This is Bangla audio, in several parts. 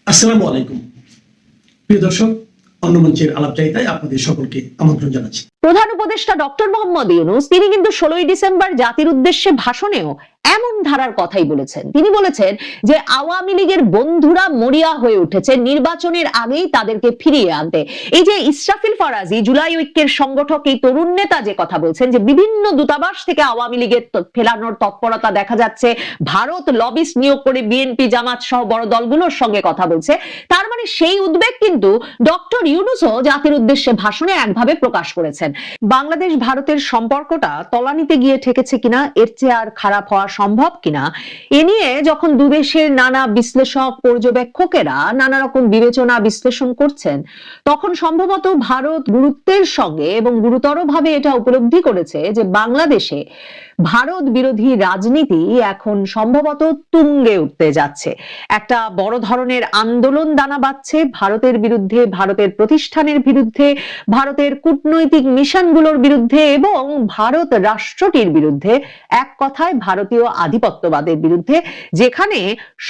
আসসালামু আলাইকুম প্রিয় দর্শক, অন্য মঞ্চের আলাপচারিতায় আপনাদের সকলকে আমন্ত্রণ জানাচ্ছি। প্রধান উপদেষ্টা ডক্টর মোহাম্মদ ইউনূস তিনি কিন্তু 16ই ডিসেম্বর জাতির উদ্দেশ্যে ভাষণেও এমন ধারার কথাই বলেছেন। তিনি বলেছেন যে আওয়ামী লীগের বন্ধুরা মরিয়া হয়ে উঠেছে নির্বাচনের আগেই তাদেরকে ফিরিয়ে আনতে। এই যে ইসরাফিল ফারাজি জুলাই ঐক্যের সংগঠক এই তরুণ নেতা যে কথা বলছেন যে বিভিন্ন দূতাবাস থেকে আওয়ামী লীগের ফেরানোর তৎপরতা দেখা যাচ্ছে, ভারত লবিস্ট নিয়োগ করে বিএনপি জামাত সহ বড় দলগুলোর সঙ্গে কথা বলছে, তার মানে সেই উদ্বেগ কিন্তু ডক্টর ইউনূসও জাতির উদ্দেশ্যে ভাষণে একভাবে প্রকাশ করেছেন। বাংলাদেশ ভারতের সম্পর্কটা তলানিতে গিয়ে ঠেকেছে কিনা, এর চেয়ে আর খারাপ হওয়া সম্ভব কিনা, এ নিয়ে যখন দুদেশের নানা বিশ্লেষক পর্যবেক্ষকেরা নানা রকম বিবেচনা বিশ্লেষণ করছেন, তখন সম্ভবত ভারত গুরুত্বের সঙ্গে এবং গুরুতরভাবে এটা উপলব্ধি করেছে যে বাংলাদেশে ভারত বিরোধী রাজনীতি এখন সম্ভবত তুঙ্গে উঠতে যাচ্ছে। একটা বড় ধরনের আন্দোলন দানা বাঁধছে ভারতের বিরুদ্ধে, ভারতের প্রতিষ্ঠানের বিরুদ্ধে, ভারতের কূটনৈতিক মিশনগুলোর বিরুদ্ধে এবং ভারত রাষ্ট্রটির বিরুদ্ধে, এক কথায় ভারতীয় আধিপত্যবাদের বিরুদ্ধে, যেখানে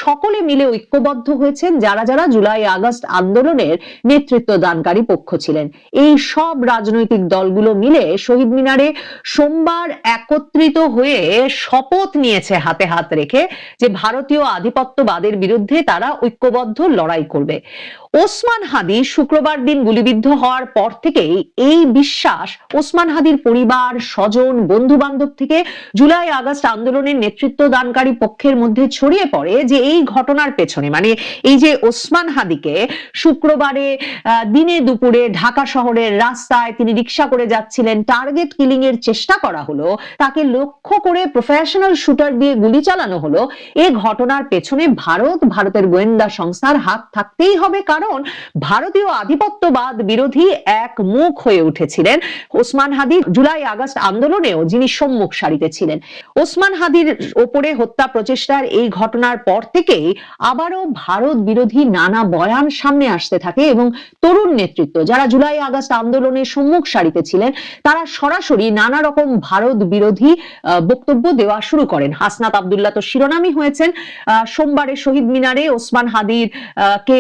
সকলে মিলে ঐক্যবদ্ধ হয়েছেন যারা যারা জুলাই আগস্ট আন্দোলনের নেতৃত্ব দানকারী পক্ষ ছিলেন। এই সব রাজনৈতিক দলগুলো মিলে শহীদ মিনারে সোমবার একত্রিত হয়ে শপথ নিয়েছে হাতে হাত রেখে যে ভারতীয় আধিপত্যবাদের বিরুদ্ধে তারা ঐক্যবদ্ধ লড়াই করবে। ওসমান হাদি শুক্রবার দিন গুলিবিদ্ধ হওয়ার পর থেকেই এই বিশ্বাস ওসমান হাদির পরিবার, স্বজন, বন্ধু বান্ধব থেকে জুলাই আগস্ট আন্দোলনের নেতৃত্ব দানকারী পক্ষের মধ্যে ছড়িয়ে পড়ে যে এই ঘটনার পেছনে, মানে এই যে ওসমান হাদিকে শুক্রবারে দিনে দুপুরে ঢাকা শহরের রাস্তায় তিনি রিক্সা করে যাচ্ছিলেন, টার্গেট কিলিং এর চেষ্টা করা হলো, তাকে লক্ষ্য করে প্রফেশনাল শুটার দিয়ে গুলি চালানো হলো, এই ঘটনার পেছনে ভারতের গোয়েন্দা সংস্থার হাত থাকতেই হবে। কারণ ভারতীয় আধিপত্যবাদ বিরোধী এক মুখ হয়ে উঠেছিলেন ওসমান হাদি জুলাই আগস্ট আন্দোলনেও, যিনি সম্মুখ সারিতে ছিলেন। ওসমান হাদির ওপরে হত্যা প্রচেষ্টার এই ঘটনার পর থেকেই আবারও ভারত বিরোধী নানা বয়ান সামনে আসতে থাকে এবং তরুণ নেতৃত্ব যারা জুলাই আগস্ট আন্দোলনের সম্মুখ সারিতে ছিলেন তারা সরাসরি নানা রকম ভারত বিরোধী বক্তব্য দেওয়া শুরু করেন। হাসনাত আব্দুল্লাহ তো শিরোনামই হয়েছেন। সোমবারে শহীদ মিনারে ওসমান হাদির কে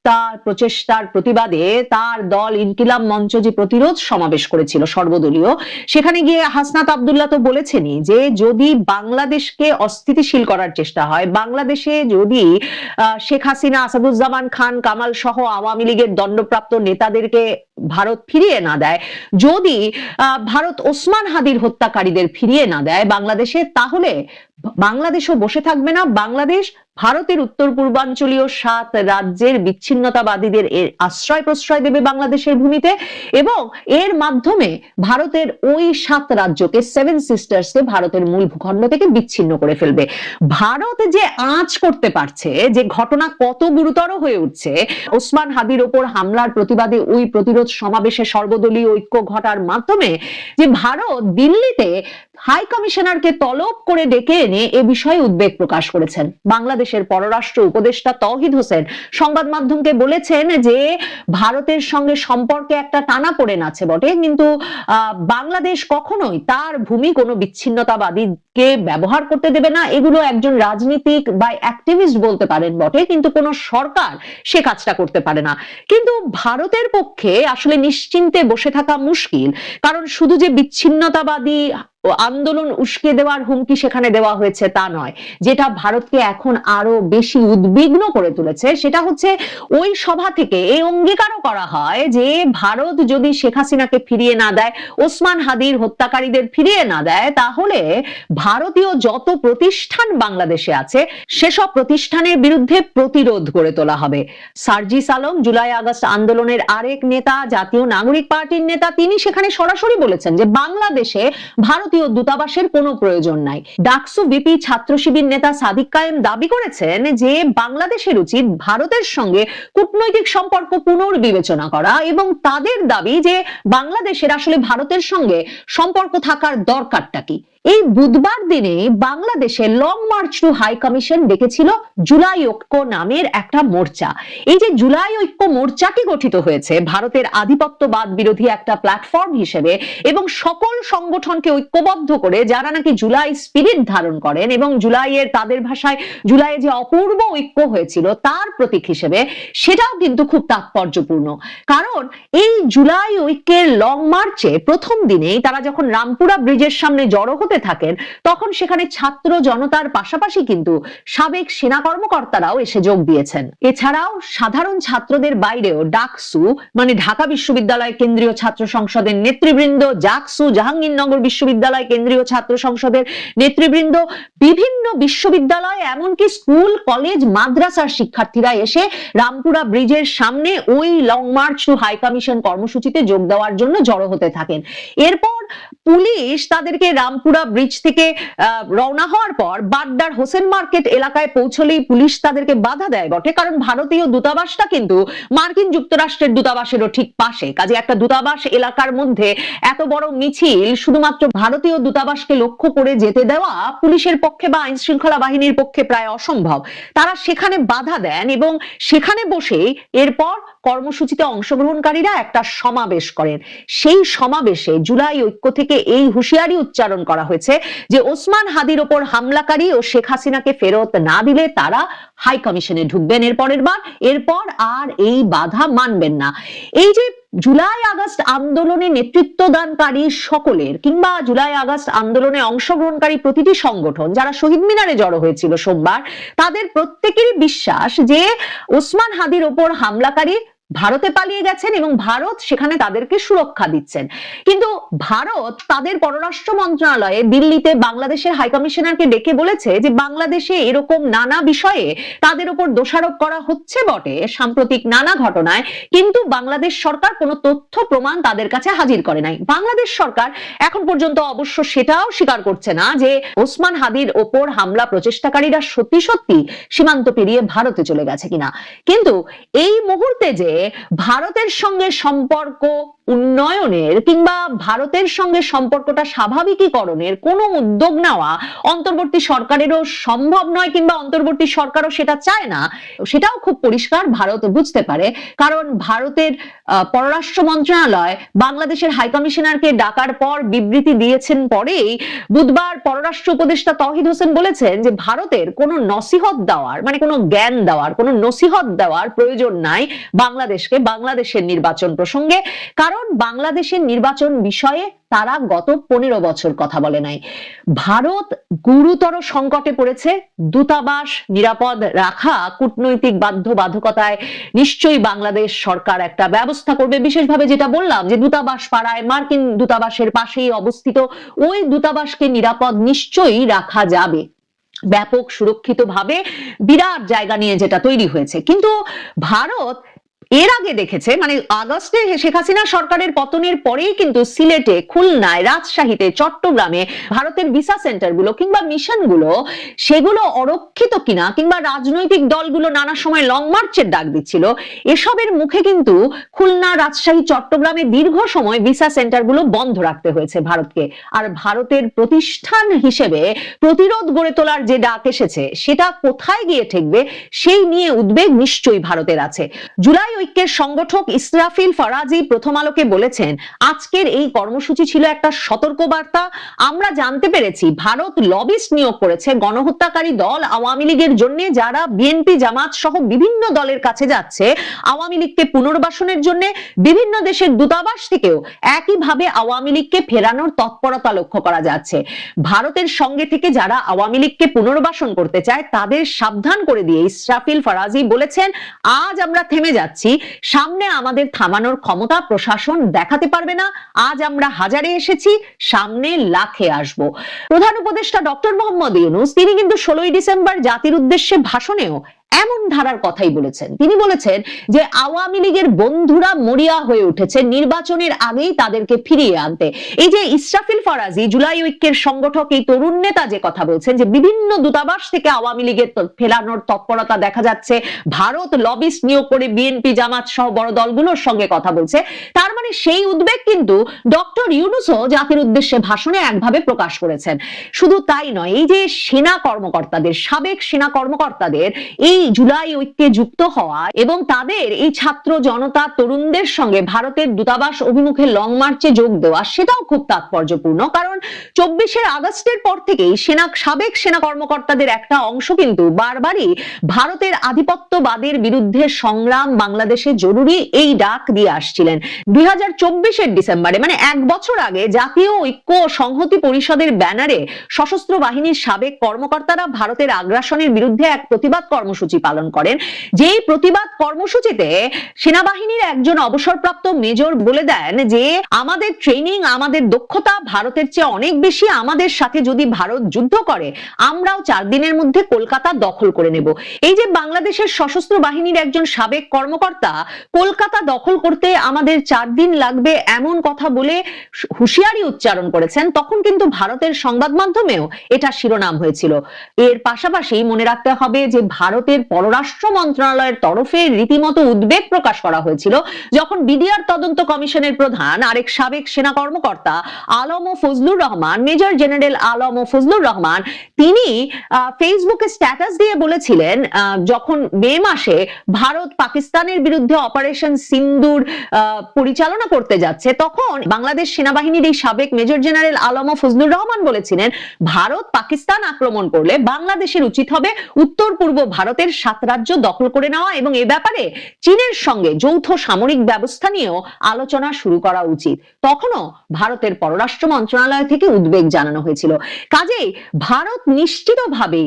তার প্রচেষ্টার প্রতিবাদে তার দল ইনকিলাব মঞ্চ যে প্রতিরোধ সমাবেশ করেছিল সর্বদলীয়, সেখানে গিয়ে হাসনাত আব্দুল্লাহ তো বলেছেনই যে যদি বাংলাদেশকে অস্থিতিশীল করার চেষ্টা হয়, বাংলাদেশে যদি শেখ হাসিনা, আসাদুজ্জামান খান, কামাল সহ আওয়ামী লীগের দণ্ডপ্রাপ্ত নেতাদেরকে ভারত ফিরিয়ে না দেয়, যদি ভারত ওসমান হাদির হত্যাকারীদের ফিরিয়ে না দেয় বাংলাদেশে, তাহলে বাংলাদেশও বসে থাকবে না। বাংলাদেশ ভারতের উত্তর পূর্বাঞ্চলীয় 7 রাজ্যের বিচ্ছিন্নতাবাদীদের এর আশ্রয় প্রশ্রয় দেবে বাংলাদেশের ভূমিতে এবং এর মাধ্যমে ভারতের ওই 7 রাজ্যকে, 7 সিস্টার্সকে ভারতের মূল ভূখণ্ড থেকে বিচ্ছিন্ন করে ফেলবে। ভারত যে আঁচ করতে পারছে, যে ঘটনা কত গুরুতর হয়ে উঠছে, ওসমান হাদির ওপর হামলার প্রতিবাদে ওই প্রতিরোধ সমাবেশে সর্বদলীয় ঐক্য ঘটার মাধ্যমে যে ভারত দিল্লিতে হাই কমিশনারকে তলব করে ডেকে এনে এ বিষয়ে উদ্বেগ প্রকাশ করেছেন। বাংলাদেশের পররাষ্ট্র উপদেষ্টা তৌহিদ হোসেন সংবাদ মাধ্যমকে বলেছেন যে ভারতের সঙ্গে সম্পর্কে একটা টানাপোড়েন আছে বটে, কিন্তু বাংলাদেশ কখনোই তার ভূমি কোনো বিচ্ছিন্নতাবাদীকে ব্যবহার করতে দেবে না। এগুলো একজন রাজনীতিক বা অ্যাক্টিভিস্ট বলতে পারেন বটে, কিন্তু কোনো সরকার সে কাজটা করতে পারে না। কিন্তু ভারতের পক্ষে আসলে নিশ্চিন্তে বসে থাকা মুশকিল, কারণ শুধু যে বিচ্ছিন্নতাবাদী আন্দোলন উস্কে দেওয়ার হুমকি সেখানে দেওয়া হয়েছে তা নয়, যেটা ভারতকে এখন আরো বেশি উদ্বিগ্ন করে তুলেছে সেটা হচ্ছে ওই সভা থেকে এই অঙ্গীকারও করা হয় যে ভারত যদি শেখ হাসিনাকে ফিরিয়ে না দেয়, ওসমান হাদির হত্যাকারীদের ফিরিয়ে না দেয়, তাহলে ভারতীয় যত প্রতিষ্ঠান বাংলাদেশে আছে সেসব প্রতিষ্ঠানের বিরুদ্ধে প্রতিরোধ গড়ে তোলা হবে। সার্জিস আলম, জুলাই আগস্ট আন্দোলনের আরেক নেতা, জাতীয় নাগরিক পার্টির নেতা, তিনি সেখানে সরাসরি বলেছেন যে বাংলাদেশে ভারতীয় দূতাবাসের কোনো প্রয়োজন নাই। ডাকসু বিপি ছাত্র শিবির নেতা সাদিক কায়েম দাবি করেছেন যে বাংলাদেশের উচিত ভারতের সঙ্গে কূটনৈতিক সম্পর্ক পুনর্বিবেচনা করা এবং তাদের দাবি যে বাংলাদেশের আসলে ভারতের সঙ্গে সম্পর্ক থাকার দরকারটা কি। এই বুধবার দিনে বাংলাদেশে long march to high commission ডেকেছিল জুলাই ঐক্য নামের একটা মোর্চা। এই যে জুলাই ঐক্য মোর্চাটি গঠিত হয়েছে ভারতের আধিপত্যবাদ বিরোধী একটা প্ল্যাটফর্ম হিসেবে এবং সকল সংগঠনকে ঐক্যবদ্ধ করে, যারা নাকি জুলাই স্পিরিট ধারণ করেন এবং জুলাইয়ের, তাদের ভাষায় জুলাইয়ে যে অপূর্ব ঐক্য হয়েছিল তার প্রতীক হিসেবে, সেটাও কিন্তু খুব তাৎপর্যপূর্ণ। কারণ এই জুলাই ঐক্যের লং মার্চে প্রথম দিনেই তারা যখন রামপুরা ব্রিজের সামনে জড়ো হতে থাকেন, তখন সেখানে ছাত্র জনতার পাশাপাশি কিন্তু সাবেক সেনা কর্মকর্তারাও এসে যোগ দিয়েছেন। এছাড়াও সাধারণ ছাত্রদের বাইরেও ডাকসু মানে ঢাকা বিশ্ববিদ্যালয় কেন্দ্রীয় ছাত্র সংসদের নেতৃবৃন্দ, জাকসু জাহাঙ্গীরনগর বিশ্ববিদ্যালয় কেন্দ্রীয় ছাত্র সংসদের নেতৃবৃন্দ, বিভিন্ন বিশ্ববিদ্যালয় এমনকি স্কুল কলেজ মাদ্রাসার শিক্ষার্থীরা এসে রামপুরা ব্রিজের সামনে ওই long march to high commission কর্মসূচিতে যোগ দেওয়ার জন্য জড়ো হতে থাকেন। এরপর পুলিশ তাদেরকে রামপুরা ব্রিজ থেকে রওনা হওয়ার পর বাড্ডার হোসেন মার্কেট এলাকায় পৌঁছলেই পুলিশ তাদেরকে বাধা দেয় বটে, কারণ ভারতীয় দূতাবাসটা কিন্তু মার্কিন যুক্তরাষ্ট্রের দূতাবাসেরও ঠিক পাশে। কাজে একটা দূতাবাস এলাকার মধ্যে এত বড় মিছিল শুধুমাত্র ভারতীয় দূতাবাসকে লক্ষ্য করে যেতে দেওয়া পুলিশের পক্ষে বা আইন শৃঙ্খলা বাহিনীর পক্ষে প্রায় অসম্ভব। তারা সেখানে বাধা দেন এবং সেখানে বসে এরপর কর্মসূচিতে অংশগ্রহণকারীরা একটা সমাবেশ করেন। সেই সমাবেশে জুলাই ঐক্য থেকে এই হুঁশিয়ারি উচ্চারণ করা হয়েছে যে ওসমান হাদির ওপর হামলাকারী ও শেখ হাসিনাকে ফেরত না দিলে তারা হাই কমিশনে ঢুকবেন এরপর আর এই বাধা মানবেন না। এই যে জুলাই আগস্ট আন্দোলনে নেতৃত্ব দানকারী সকলের কিংবা জুলাই আগস্ট আন্দোলনে অংশগ্রহণকারী প্রতিটি সংগঠন যারা শহীদ মিনারে জড়ো হয়েছিল সোমবার, তাদের প্রত্যেকেরই বিশ্বাস যে ওসমান হাদির ওপর হামলাকারী ভারতে পালিয়ে গেছেন এবং ভারত সেখানে তাদেরকে সুরক্ষা দিচ্ছেন। কিন্তু ভারত তাদের পররাষ্ট্র মন্ত্রণালয়ে দিল্লিতে বাংলাদেশের হাই কমিশনারকে ডেকে বলেছে যে বাংলাদেশে এরকম নানা বিষয়ে তাদের উপর দোষারোপ করা হচ্ছে বটে সাম্প্রতিক নানা ঘটনায়, কিন্তু বাংলাদেশ সরকার কোনো তথ্য প্রমাণ তাদের কাছে হাজির করে নাই। বাংলাদেশ সরকার এখন পর্যন্ত অবশ্য সেটাও স্বীকার করছে না যে ওসমান হাদির ওপর হামলা প্রচেষ্টাকারীরা সত্যি সত্যি সীমান্ত পেরিয়ে ভারতে চলে গেছে কিনা। কিন্তু এই মুহূর্তে যে ভারতের সঙ্গে সম্পর্ক উন্নয়নের কিংবা ভারতের সঙ্গে সম্পর্কটা স্বাভাবিকীকরণের কোনো উদ্যোগ নেওয়া অন্তর্বর্তী সরকারেরও সম্ভব নয় কিংবা অন্তর্বর্তী সরকারও সেটা চায় না, সেটাও খুব পরিষ্কার ভারত বুঝতে পারে। কারণ ভারতের পররাষ্ট্র মন্ত্রণালয় বাংলাদেশের হাই কমিশনারকে ডাকার পর বিবৃতি দিয়েছেন পরেই বুধবার পররাষ্ট্র উপদেষ্টা তৌহিদ হোসেন বলেছেন যে ভারতের কোনো নসিহত দেওয়ার মানে কোনো জ্ঞান দেওয়ার কোনো নসিহত দেওয়ার প্রয়োজন নাই বাংলাদেশকে বাংলাদেশের নির্বাচন প্রসঙ্গে, কারণ বাংলাদেশের নির্বাচন বিষয়ে তারা গত 15 বছর কথা বলে নাই। ভারত গুরুতর সংকটে পড়েছে, দূতাবাস নিরাপদ রাখা কূটনৈতিক বাধ্যবাধকতায় নিশ্চয়ই বাংলাদেশ সরকার একটা ব্যবস্থা করবে। বিশেষভাবে যেটা বললাম যে দূতাবাস পাড়ায় মার্কিন দূতাবাসের পাশেই অবস্থিত, ওই দূতাবাসকে নিরাপদ নিশ্চয়ই রাখা যাবে। ব্যাপক সুরক্ষিতভাবে বিরাট জায়গা নিয়ে যেটা তৈরি হয়েছে। কিন্তু ভারত এর আগে দেখেছে মানে আগস্টে শেখ হাসিনা সরকারের পতনের পরেই কিন্তু সিলেটে, খুলনায়, রাজশাহীতে, চট্টগ্রামে ভারতের ভিসা সেন্টারগুলো কিংবা মিশনগুলো সেগুলো অরক্ষিত কিনা কিংবা রাজনৈতিক দলগুলো নানা সময় লং মার্চের ডাক দিচ্ছিল, এসবের মুখে কিন্তু খুলনা, রাজশাহী, চট্টগ্রামে দীর্ঘ সময় ভিসা সেন্টারগুলো বন্ধ রাখতে হয়েছে ভারতকে। আর ভারতের প্রতিষ্ঠান হিসেবে প্রতিরোধ গড়ে তোলার যে ডাক এসেছে সেটা কোথায় গিয়ে ঠেকবে সেই নিয়ে উদ্বেগ নিশ্চয়ই ভারতের আছে। জুলাই ঐক্যের সংগঠক ইসরাফিল ফরাজি প্রথম আলোকে বলেছেন, আজকের এই কর্মসূচি ছিল একটা সতর্কবার্তা। আমরা জানতে পেরেছি ভারত লবিস্ট নিয়োগ করেছে গণহত্যাকারী দল আওয়ামী লীগের জন্য, যারা বিএনপি জামাত সহ বিভিন্ন দলের কাছে যাচ্ছে আওয়ামী লীগকে পুনর্বাসনের জন্য। বিভিন্ন দেশের দূতাবাস থেকেও একইভাবে আওয়ামী লীগকে ফেরানোর তৎপরতা লক্ষ্য করা যাচ্ছে। ভারতের সঙ্গে থেকে যারা আওয়ামী লীগকে পুনর্বাসন করতে চায় তাদের সাবধান করে দিয়ে ইসরাফিল ফরাজি বলেছেন, আজ আমরা থেমে যাচ্ছি, সামনে আমাদের থামানোর ক্ষমতা প্রশাসন দেখাতে পারবে না। আজ আমরা হাজারে এসেছি, সামনে লাখে আসব। প্রধান উপদেষ্টা ডক্টর মোহাম্মদ ইউনূস তিনি কিন্তু 16ই ডিসেম্বর জাতির উদ্দেশ্যে ভাষণেও এমন ধারার কথাই বলেছেন। তিনি বলেছেন যে আওয়ামী লীগের বন্ধুরা মরিয়া হয়ে উঠেছে নির্বাচনের আগেই তাদেরকে ফিরিয়ে আনতে। এই যে ইসরাফিল ফরাজি জুলাই ঐক্যের সংগঠক এই তরুণ নেতা যে কথা বলছেন যে বিভিন্ন দূতাবাস থেকে আওয়ামী লীগের ফেরানোর তৎপরতা দেখা যাচ্ছে, ভারত লবিস্ট নিয়োগ করে বিএনপি জামাত সহ বড় দলগুলোর সঙ্গে কথা বলছে, তার মানে সেই উদ্বেগ কিন্তু ডক্টর ইউনূসও জাতির উদ্দেশ্যে ভাষণে একভাবে প্রকাশ করেছেন। শুধু তাই নয়, এই যে সেনা কর্মকর্তাদের, সাবেক সেনা কর্মকর্তাদের এই জুলাই ঐক্যে যুক্ত হওয়া এবং তাদের এই ছাত্র জনতা তরুণদের সঙ্গে ভারতের দূতাবাস অভিমুখে লং মার্চে যোগ দেওয়া, সেটাও খুব তাৎপর্যপূর্ণ। কারণ 24শে আগস্টের পর থেকেই সাবেক সেনা কর্মকর্তাদের একটা অংশ কিন্তু বারবারই ভারতের আধিপত্যবাদের বিরুদ্ধে সংগ্রাম বাংলাদেশে জরুরি এই ডাক দিয়ে আসছিলেন। 2024-এর ডিসেম্বরে, মানে 1 বছর আগে, জাতীয় ঐক্য ও সংহতি পরিষদের ব্যানারে সশস্ত্র বাহিনীর সাবেক কর্মকর্তারা ভারতের আগ্রাসনের বিরুদ্ধে এক প্রতিবাদ কর্মসূচি পালন করেন। যেই প্রতিবাদ কর্মসূচিতে সেনাবাহিনীর একজন অবসরপ্রাপ্ত মেজর বলে দেন যে আমাদের ট্রেনিং, আমাদের দক্ষতা ভারতের চেয়ে অনেক বেশি, আমাদের সাথে যদি ভারত যুদ্ধ করে আমরাও 4 দিনের মধ্যে কলকাতা দখল করে নেব। এই যে বাংলাদেশের সশস্ত্র বাহিনীর একজন সাবেক কর্মকর্তা কলকাতা দখল করতে আমাদের 4 দিন লাগবে এমন কথা বলে হুঁশিয়ারি উচ্চারণ করেছেন, তখন কিন্তু ভারতের সংবাদ মাধ্যমেও এটা শিরোনাম হয়েছিল। এর পাশাপাশি মনে রাখতে হবে যে ভারতের পররাষ্ট্র মন্ত্রণালয়ের তরফে রীতিমতো উদ্বেগ প্রকাশ করা হয়েছিল যখন বিডিআর তদন্ত কমিশনের প্রধান আরেক সাবেক সেনা কর্মকর্তা আলম ও ফজলুর রহমান, মেজর জেনারেল আলম ও ফজলুর রহমান, তিনি ফেসবুকে স্ট্যাটাস দিয়ে বলেছিলেন যখন মে মাসে ভারত পাকিস্তানের বিরুদ্ধে অপারেশন সিন্দুর পরিচালনা করতে যাচ্ছে, তখন বাংলাদেশ সেনাবাহিনীর এই সাবেক মেজর জেনারেল আলম ও ফজলুর রহমান বলেছিলেন ভারত পাকিস্তান আক্রমণ করলে বাংলাদেশের উচিত হবে উত্তর পূর্ব ভারতের 7 রাজ্য দখল করে নেওয়া এবং এ ব্যাপারে চীনের সঙ্গে যৌথ সামরিক ব্যবস্থা নিয়েও আলোচনা শুরু করা উচিত। তখনও ভারতের পররাষ্ট্র মন্ত্রণালয় থেকে উদ্বেগ জানানো হয়েছিল। কাজেই ভারত নিশ্চিতভাবে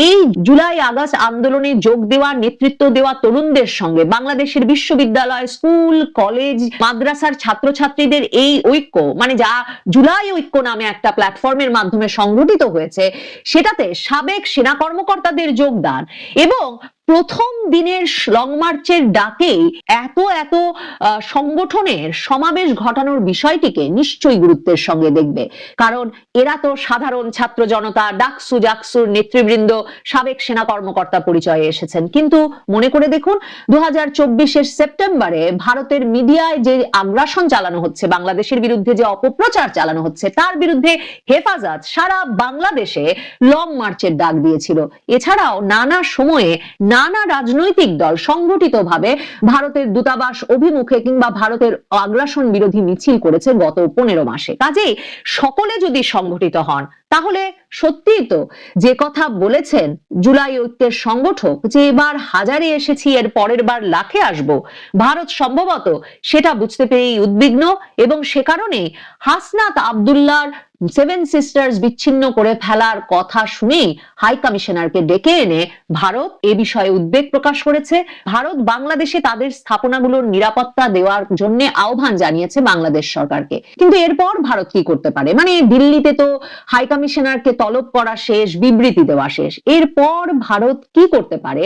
এই জুলাই আগস্ট আন্দোলনে যোগ দেওয়া, নেতৃত্ব দেওয়া তরুণদের সঙ্গে বাংলাদেশের বিশ্ববিদ্যালয়, স্কুল, কলেজ, মাদ্রাসার ছাত্রছাত্রীদের এই ঐক্য, মানে যা জুলাই ঐক্য নামে একটা প্ল্যাটফর্মের মাধ্যমে সংগঠিত হয়েছে, সেটাতে সাবেক সেনা কর্মকর্তাদের যোগদান এবং প্রথম দিনের লং মার্চের ডাকে এত সংগঠনের সমাবেশ ঘটানোর বিষয়টিকে নিশ্চয়ই গুরুত্বের সঙ্গে দেখবে। কারণ এরা তো সাধারণ ছাত্র জনতা, ডাকসু জাকসুর নেতৃবৃন্দ, সাবেক সেনা কর্মকর্তা পরিচয়ে এসেছেন। কিন্তু মনে করে দেখুন 2024-এর সেপ্টেম্বরে ভারতের মিডিয়ায় যে আগ্রাসন চালানো হচ্ছে, বাংলাদেশের বিরুদ্ধে যে অপপ্রচার চালানো হচ্ছে, তার বিরুদ্ধে হেফাজত সারা বাংলাদেশে লং মার্চের ডাক দিয়েছিল। এছাড়াও নানা সময়ে নানা রাজনৈতিক দল সংগঠিতভাবে ভারতের দূতাবাস অভিমুখে কিংবা ভারতের আগ্রাসন বিরোধী মিছিল করেছে গত 15 মাসে। কাজেই সকলে যদি সংগঠিত হন তাহলে সত্যিই তো যে কথা বলেছেন জুলাই ঐক্যের সংগঠক যে এবার 1000-এ এসেছি, এর পরের বার লাখে আসব, ভারত সম্ভবত সেটা বুঝতে পেরেই উদ্বিগ্ন এবং সে কারণে হাসনাত আব্দুল্লাহর 7 সিস্টার্স বিচ্ছিন্ন করে ফেলার কথা শুনে হাই কমিশনারকে ডেকে এনে ভারত এ বিষয়ে উদ্বেগ প্রকাশ করেছে। ভারত বাংলাদেশে তাদের স্থাপনাগুলোর নিরাপত্তা দেওয়ার জন্য আহ্বান জানিয়েছে বাংলাদেশ সরকারকে। কিন্তু এরপর ভারত কি করতে পারে? মানে দিল্লিতে তো হাই কমিশনারকে তলব করা শেষ, বিবৃতি দেওয়া শেষ, এরপর ভারত কি করতে পারে?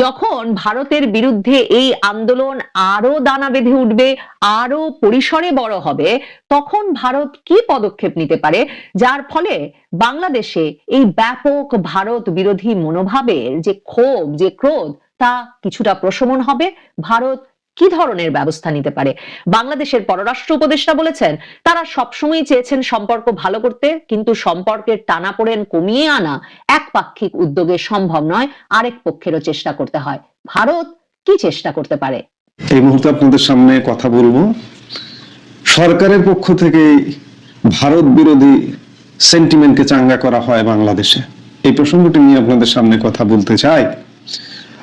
যখন ভারতের বিরুদ্ধে এই আন্দোলন আরো দানা বেঁধে উঠবে, আরো পরিসরে বড় হবে, তখন ভারত কি পদক্ষেপ নিতে পারে যার ফলে বাংলাদেশে এই ব্যাপক ভারত বিরোধী মনোভাবের যে ক্ষোভ, যে ক্রোধ, তা কিছুটা প্রশমন হবে? ভারত কি ধরনের ব্যবস্থা নিতে পারে? বাংলাদেশের পররাষ্ট্র উপদেষ্টা বলেছেন তারা সবসময় চেয়েছেন সম্পর্ক ভালো করতে, কিন্তু সম্পর্কের টানাপোড়েন কমিয়ে আনা একপাক্ষিক উদ্যোগে সম্ভব নয়, আরেক পক্ষেরও চেষ্টা করতে হয়। ভারত কি চেষ্টা করতে পারে? এই মুহূর্তে আপনাদের সামনে কথা বলবো সরকারের পক্ষ থেকে ভারত বিরোধী সেন্টিমেন্টকে চাঙ্গা করা হয় বাংলাদেশে। এই প্রসঙ্গটি নিয়ে আপনাদের সামনে কথা বলতে চাই।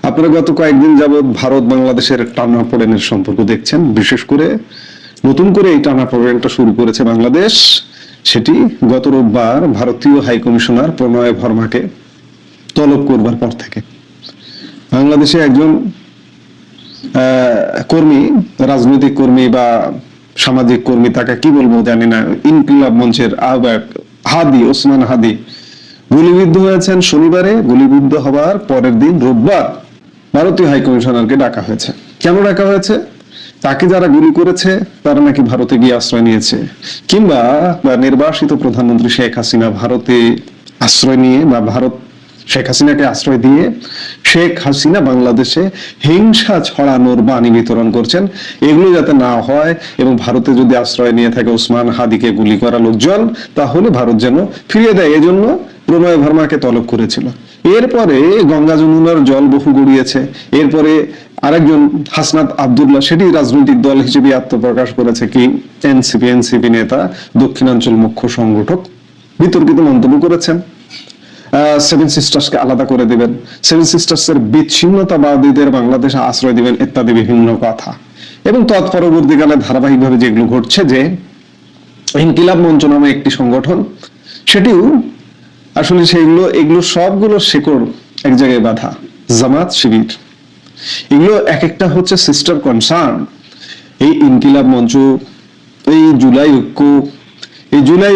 আপনারা গত কয়েকদিন যাবৎ ভারত বাংলাদেশের টানাপোড়েনের সম্পর্ক দেখছেন। বিশেষ করে নতুন করে এই টানাপোড়েনটা শুরু করেছে বাংলাদেশ, সেটি গত রোববার ভারতীয় হাই কমিশনার প্রণয় ভার্মাকে তলব করবার পর থেকে। বাংলাদেশে একজন কর্মী, রাজনৈতিক কর্মী বা সামাজিক কর্মী, তাকে কি বলবো জানি না, ইনকিলাব মঞ্চের আহ্বায়ক হাদি, ওসমান হাদি গুলিবিদ্ধ হয়েছেন শনিবারে। গুলিবিদ্ধ হওয়ার পরের দিন রোববার ভারতীয় হাই কমিশনারকে ডাকা হয়েছে। কেন ডাকা হয়েছে? তাকে যারা গুলি করেছে তারা নাকি ভারতে গিয়ে আশ্রয় নিয়েছে, কিংবা নির্বাসিত প্রধানমন্ত্রী শেখ হাসিনা ভারতে আশ্রয় নিয়ে বা ভারত শেখ হাসিনাকে আশ্রয় দিয়ে শেখ হাসিনা বাংলাদেশে হিংসা ছড়ানোর বাণী বিতরণ করছেন। এগুলো যাতে না হয় এবং ভারতে যদি আশ্রয় নিয়ে থাকে ওসমান হাদিকে গুলি করা লোকজন, তাহলে ভারত যেন ফিরিয়ে দেয়, এজন্য প্রণয় ভার্মাকে তলব করেছিল। এরপরে গঙ্গা যমুনার জল বহু গড়িয়েছে। এরপরে আরেকজন হাসনাত আব্দুল্লাহ, সেটি রাজনৈতিক দল হিসেবে আত্মপ্রকাশ করেছে কি এনসিপি নেতা, দক্ষিণাঞ্চল মুখ্য সংগঠক, বিতর্কিত মন্তব্য করেছেন। সেভেন সিস্টার্সকে আলাদা করে দিবেন, সেভেন সিস্টার্স এর বিচ্ছিন্নতাবাদীদের বাংলাদেশে আশ্রয় দিবেন, ইত্যাদি বিভিন্ন কথা। এবং তৎপরবর্তীকালে ধারাবাহিকভাবে যেগুলো ঘটছে, যে ইনকিলাব মঞ্চ নামে একটি সংগঠন, সেটিও আসলে এগুলো সবগুলো শিকড় এক জায়গায় বাঁধা। জামাত, শিবির, এগুলো এক একটা হচ্ছে সিস্টার কনসার্ন। এই ইনকিলাব মঞ্চ, এই জুলাই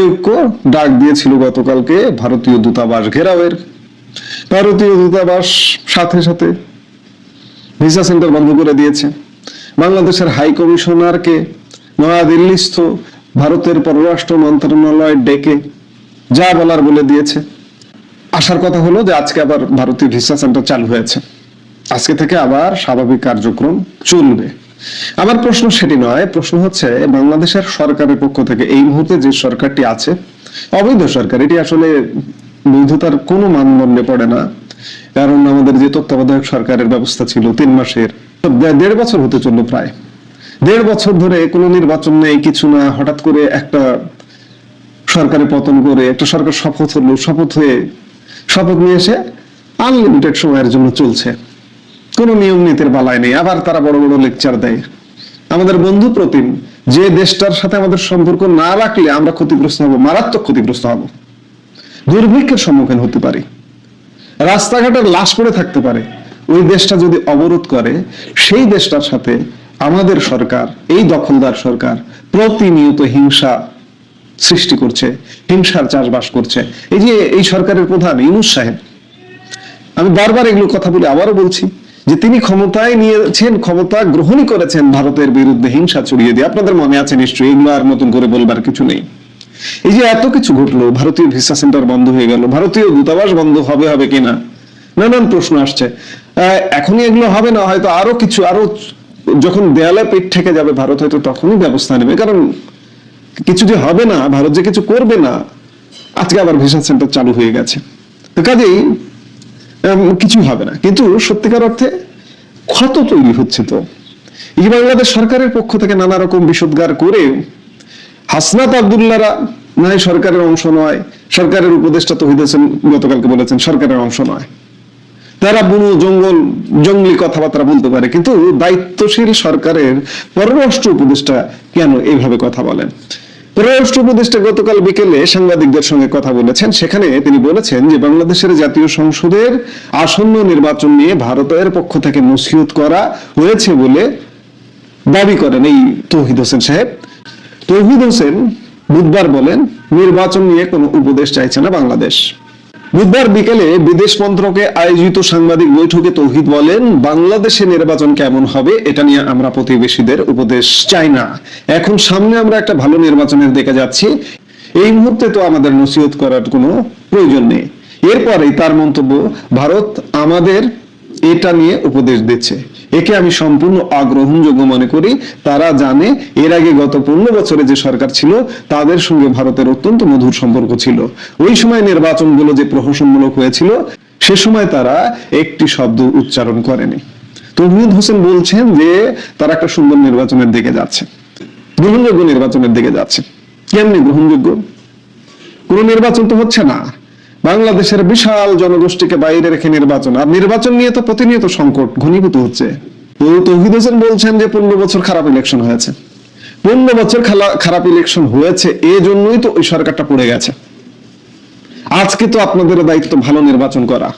ঐক্য ডাক দিয়েছিল গতকালকে ভারতীয় দূতাবাস ঘেরাওয়ের। ভারতীয় দূতাবাস সাথে সাথে ভিসা সেন্টার বন্ধ করে দিয়েছে। বাংলাদেশের হাই কমিশনারকে নয়াদিল্লিস্থ ভারতের পররাষ্ট্র মন্ত্রণালয় ডেকে যা বলার বলে দিয়েছে। আসার কথা হলো যে আজকে আবার ভারতীয় ভিসা সেন্টার চালু হয়েছে, আজকে থেকে আবার স্বাভাবিক কার্যক্রম চলবে। আমার প্রশ্ন সেটি নয়, প্রশ্ন হচ্ছে বাংলাদেশের সরকারের পক্ষ থেকে এই মুহূর্তে যে সরকারটি আছে, অবৈধ সরকার, এটি আসলে বৈধতার কোনো মানদণ্ডে পড়ে না। কারণ আমাদের যে তত্ত্বাবধায়ক সরকারের ব্যবস্থা ছিল 3 মাসের, 1.5 বছর হতে চললো, প্রায় 1.5 বছর ধরে কোনো নির্বাচন নেই, কিছু না, হঠাৎ করে একটা সরকারের পতন করে একটা সরকার শপথ হলো, শপথ নিয়ে এসে আনলিমিটেড সময়ের জন্য চলছে, কোনো নিয়ম নীতির বালাই নেই। আবার তারা বড় বড় লেকচার দেয়। আমাদের বন্ধু প্রতিম যে দেশটার সাথে আমাদের সম্পর্ক না রাখলে আমরা ক্ষতিগ্রস্ত হব, মারাত্মক ক্ষতিগ্রস্ত হব, দুর্ভিক্ষের সম্মুখীন হতে পারি, রাস্তাঘাটে লাশ পড়ে থাকতে পারে, ওই দেশটা যদি অবরোধ করে, সেই দেশটার সাথে আমাদের সরকার, এই দখলদার সরকার প্রতিনিয়ত হিংসা সৃষ্টি করছে, হিংসার চাষবাস করছে। এই যে এই সরকারের প্রধান ইউনূস সাহেব, আমি বারবার এগুলো কথা বলে আবারও বলছি যে তিনি ক্ষমতায় নিয়েছেন, ক্ষমতা গ্রহণই করেছেন ভারতের বিরুদ্ধে হিংসা ছড়িয়ে দিয়ে। আপনাদের মনে আছে নিশ্চয়ই, এগুলো আর নতুন করে বলবার কিছু নেই। এই যে এত কিছু ঘটলো, ভারতীয় ভিসা সেন্টার বন্ধ হয়ে গেল, ভারতীয় দূতাবাস বন্ধ হবে কিনা, নানান প্রশ্ন আসছে। এখনই এগুলো হবে না, হয়তো আরো যখন দেয়ালে পিঠ ঠেকে যাবে ভারত, হয়তো তখনই ব্যবস্থা নেবে। কারণ কিছু যে হবে না, ভারত যে কিছু করবে না, আজকে আবার ভিসা সেন্টার চালু হয়ে গেছে, তো কাজেই কিছু হবে না। কিন্তু সত্যিকার অর্থে ক্ষত তৈরি হচ্ছে। তো এই বাংলাদেশ সরকারের পক্ষ থেকে নানা রকম বিষোদ্গার করে হাসনাত আব্দুল্লাহরা নয় সরকারের অংশ নয়, সরকারের উপদেষ্টা তৌহিদ হোসেন গতকালকে বলেছেন সরকারের অংশ নয়, তারা বুনো জঙ্গলি কথাবার্তা বলতে পারে, কিন্তু দায়িত্বশীল সরকারের পররাষ্ট্র উপদেষ্টা কেন এইভাবে কথা বলেন? পররাষ্ট্র উপদেষ্টা গতকাল বিকেলে সাংবাদিকদের সঙ্গে কথা বলেছেন, সেখানে তিনি বলেছেন যে বাংলাদেশের জাতীয় সংসদের আসন্ন নির্বাচন নিয়ে ভারতের পক্ষ থেকে নসিহত করা হয়েছে বলে দাবি করেন এই তৌহিদ হোসেন সাহেব। তৌহিদ হোসেন বুধবার বলেন, নির্বাচন নিয়ে কোনো উপদেশ চাইছে না বাংলাদেশ। বুধবার বিকেলে বিদেশ মন্ত্রকে আয়োজিত সাংবাদিক বৈঠকে তৌহিদ বলেন, বাংলাদেশে নির্বাচন কেমন হবে এটা নিয়ে আমরা প্রতিবেশীদের উপদেশ চাই না। এখন সামনে আমরা একটা ভালো নির্বাচনের দিকে যাচ্ছি, এই মুহূর্তে তো আমাদের নসিহত করার কোনো প্রয়োজন নেই। এরপরেই তার মন্তব্য, ভারত আমাদের এটা নিয়ে উপদেশ দিচ্ছে, একে আমি সম্পূর্ণ অগ্রহণযোগ্য মনে করি। তারা জানে এর আগে গত 15 বছরে যে সরকার ছিল তাদের সঙ্গে ভারতের অত্যন্ত মধুর সম্পর্ক ছিল। ওই সময় নির্বাচনগুলো যে প্রহসনমূলক হয়েছিল, সে সময় তারা একটি শব্দ উচ্চারণ করেনি। তৌহিদ হোসেন বলছেন যে তারা একটা সুন্দর নির্বাচনের দিকে যাচ্ছে, গ্রহণযোগ্য নির্বাচনের দিকে যাচ্ছে। কেমনি গ্রহণযোগ্য? কোন নির্বাচন তো হচ্ছে না, বাংলাদেশের বিশাল জনগোষ্ঠীকে বাইরে রেখে নির্বাচন, আর নির্বাচন নিয়ে তো প্রতিনিয়ত সংকট ঘনীভূত হচ্ছে। তৌহিদ হোসেন বলছেন যে 15 বছর খারাপ ইলেকশন হয়েছে, 15 বছর খারাপ ইলেকশন হয়েছে, এই জন্যই তো ওই সরকারটা পড়ে গেছে। আজকে তো আপনাদের দায়িত্ব ভালো নির্বাচন করা,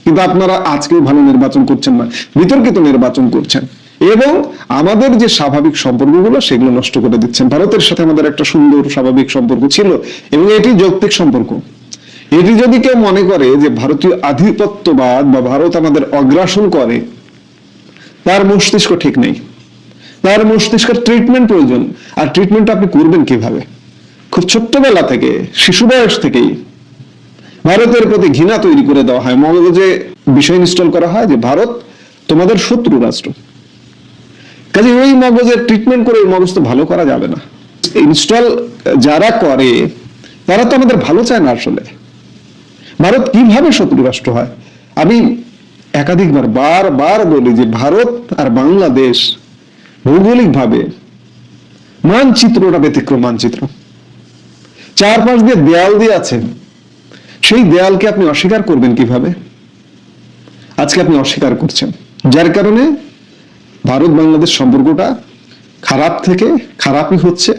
কিন্তু আপনারা আজকেও ভালো নির্বাচন করছেন না, বিতর্কিত নির্বাচন করছেন এবং আমাদের যে স্বাভাবিক সম্পর্কগুলো সেগুলো নষ্ট করে দিচ্ছেন। ভারতের সাথে আমাদের একটা সুন্দর স্বাভাবিক সম্পর্ক ছিল এবং এটি যৌক্তিক সম্পর্ক। এটি যদি কেউ মনে করে যে ভারতীয় আধিপত্যবাদ বা ভারত আমাদের অগ্রাসন করে, তার মস্তিষ্ক ঠিক নেই, তার মস্তিষ্কের ট্রিটমেন্ট প্রয়োজন। আর ট্রিটমেন্ট আপনি করবেন কিভাবে? খুব ছোট্টবেলা থেকে, শিশু বয়স থেকেই ভারতের প্রতি ঘৃণা তৈরি করে দেওয়া হয়, মগজে বিষয় ইনস্টল করা হয় যে ভারত তোমাদের শত্রু রাষ্ট্র। কাজে ওই মগজের ট্রিটমেন্ট করে ওই মগজ তো ভালো করা যাবে না। ইনস্টল যারা করে তারা তো আমাদের ভালো চায় না। আসলে ভারত কিভাবে শত্রু রাষ্ট্র হয়? আমি একাধিকবার বারবার বলি যে ভারত আর বাংলাদেশ ভৌগোলিকভাবে মানচিত্রটা ব্যতিক্রম মানচিত্র। চারপাশ দিয়ে দেয়াল দিয়ে আছে, সেই দেয়ালকে আপনি অস্বীকার করবেন কিভাবে? আজকে আপনি অস্বীকার করছেন, যার কারণে ভারত বাংলাদেশ সম্পর্কটা খারাপ থেকে খারাপই হচ্ছে।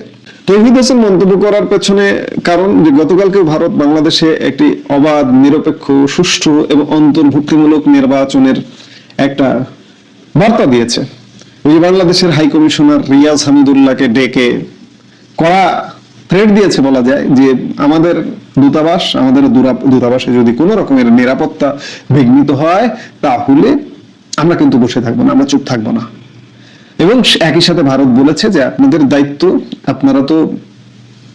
তৌহিদ হোসেন মন্তব্য করার পেছনে কারণ যে গতকালকে ভারত বাংলাদেশে একটি অবাধ, নিরপেক্ষ, সুষ্ঠু এবং অন্তর্ভুক্তিমূলক নির্বাচনের একটা বার্তা দিয়েছে। ওই বাংলাদেশের হাই কমিশনার রিয়াজ হামিদুল্লাহকে ডেকে কড়া থ্রেট দিয়েছে বলা যায় যে আমাদের দূতাবাসে যদি কোনো রকমের নিরাপত্তা বিঘ্নিত হয় তাহলে আমরা কিন্তু বসে থাকবো না, আমরা চুপ থাকবো না। এবং একই সাথে ভারত বলেছে যে আপনাদের দায়িত্ব, আপনারা তো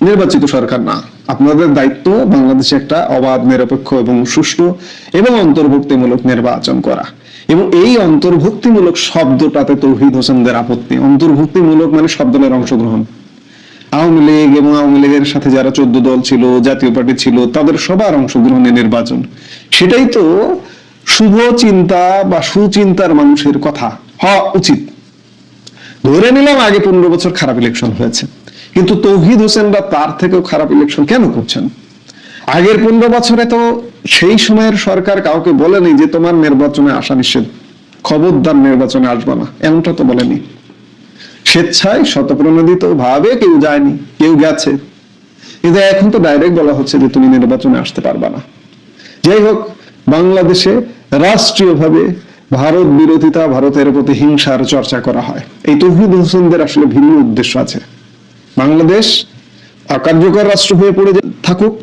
নির্বাচিত সরকার না, আপনাদের দায়িত্ব বাংলাদেশে একটা অবাধ, নিরপেক্ষ এবং সুষ্ঠু এবং অন্তর্ভুক্তিমূলক নির্বাচন করা। এবং এই অন্তর্ভুক্তিমূলক শব্দটাতে তৌহিদ হোসেনদের আপত্তি। অন্তর্ভুক্তিমূলক মানে সব দলের অংশগ্রহণ। আওয়ামী লীগ এবং আওয়ামী লীগের সাথে যারা 14 দল ছিল, জাতীয় পার্টি ছিল, তাদের সবার অংশগ্রহণে নির্বাচন। সেটাই তো শুভ চিন্তা বা সুচিন্তার মানুষের কথা হওয়া উচিত। ধরে নিলাম আগে 15 বছর খারাপ ইলেকশন হয়েছে, কিন্তু তৌহিদ হোসেনরা তার থেকেও খারাপ ইলেকশন কেন করছেন? আগের 15 বছরে তো সেই সময়ের সরকার কাউকে বলেনি যে তোমার নির্বাচনে আসা নিষেধ, খবরদার নির্বাচনে আসবে না, এমনটা তো বলেনি। স্বেচ্ছায় শতপ্রণোদিত ভাবে কেউ যায়নি, কেউ গেছে, কিন্তু এখন তো ডাইরেক্ট বলা হচ্ছে যে তুমি নির্বাচনে আসতে পারবা না। যাই হোক, বাংলাদেশে রাষ্ট্রীয়ভাবে ভারত বিরোধিতা, ভারতের প্রতি হিংসার চর্চা করা হয়। এই তৌহিদ হোসেনদের আসলে ভিন্ন উদ্দেশ্য আছে। বাংলাদেশ অকার্যকর রাষ্ট্র হয়ে পড়ে থাকুক,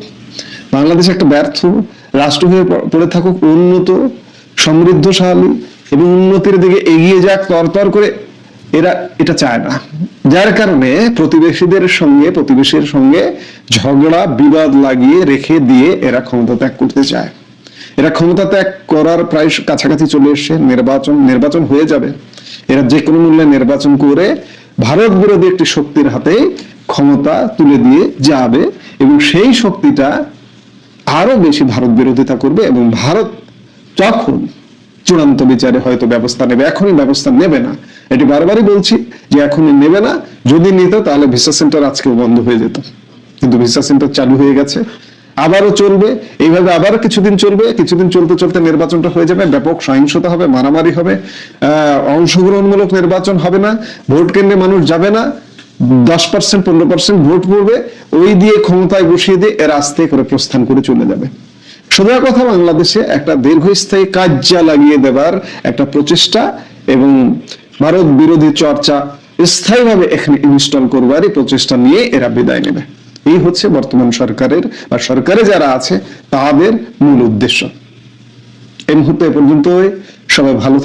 বাংলাদেশ একটা ব্যর্থ রাষ্ট্র হয়ে পড়ে থাকুক, উন্নত, সমৃদ্ধশালী এবং উন্নতির দিকে এগিয়ে যাক তরতর করে, এরা এটা চায় না। যার কারণে প্রতিবেশীর সঙ্গে ঝগড়া বিবাদ লাগিয়ে রেখে দিয়ে এরা ক্ষমতা ত্যাগ করতে চায়। এরা ক্ষমতা ত্যাগ করার প্রায় কাছাকাছি চলে এসছে। নির্বাচন হয়ে যাবে, এরা যে কোনো মূল্যে নির্বাচন করে ভারত বিরোধী একটি শক্তির হাতে ক্ষমতা তুলে দিয়ে যাবে এবং সেই শক্তিটা আরো বেশি ভারত বিরোধিতা করবে এবং ভারত তখন চূড়ান্ত বিচারে হয়তো ব্যবস্থা নেবে। এখনই ব্যবস্থা নেবে না, এটি বারবারই বলছি যে এখনই নেবে না। যদি নিত তাহলে ভিসা সেন্টার আজকেও বন্ধ হয়ে যেত, কিন্তু ভিসা সেন্টার চালু হয়ে গেছে, আবারও চলবে। এইভাবে আবারও কিছুদিন চলবে, কিছুদিন চলতে চলতে নির্বাচনটা হয়ে যাবে, ব্যাপক সহিংসতা হবে, মারামারি হবে, অংশগ্রহণমূলক নির্বাচন হবে না, ভোট কেন্দ্রে মানুষ যাবে না, 10% 15% ভোট পড়বে, ওই দিয়ে ক্ষমতায় বসিয়ে দিয়ে এরা আস্তে করে প্রস্থান করে চলে যাবে। সোজা কথা, বাংলাদেশে একটা দীর্ঘস্থায়ী কার্যা লাগিয়ে দেবার একটা প্রচেষ্টা এবং ভারত বিরোধী চর্চা স্থায়ীভাবে এখানে ইনস্টল করবারই প্রচেষ্টা নিয়ে এরা বিদায় নেবে। এই হচ্ছে বর্তমান সরকারের বা সরকারে যারা আছে তাদের মূল উদ্দেশ্য। এই মুহূর্তে এ পর্যন্ত, সবাই ভালো থাকুন।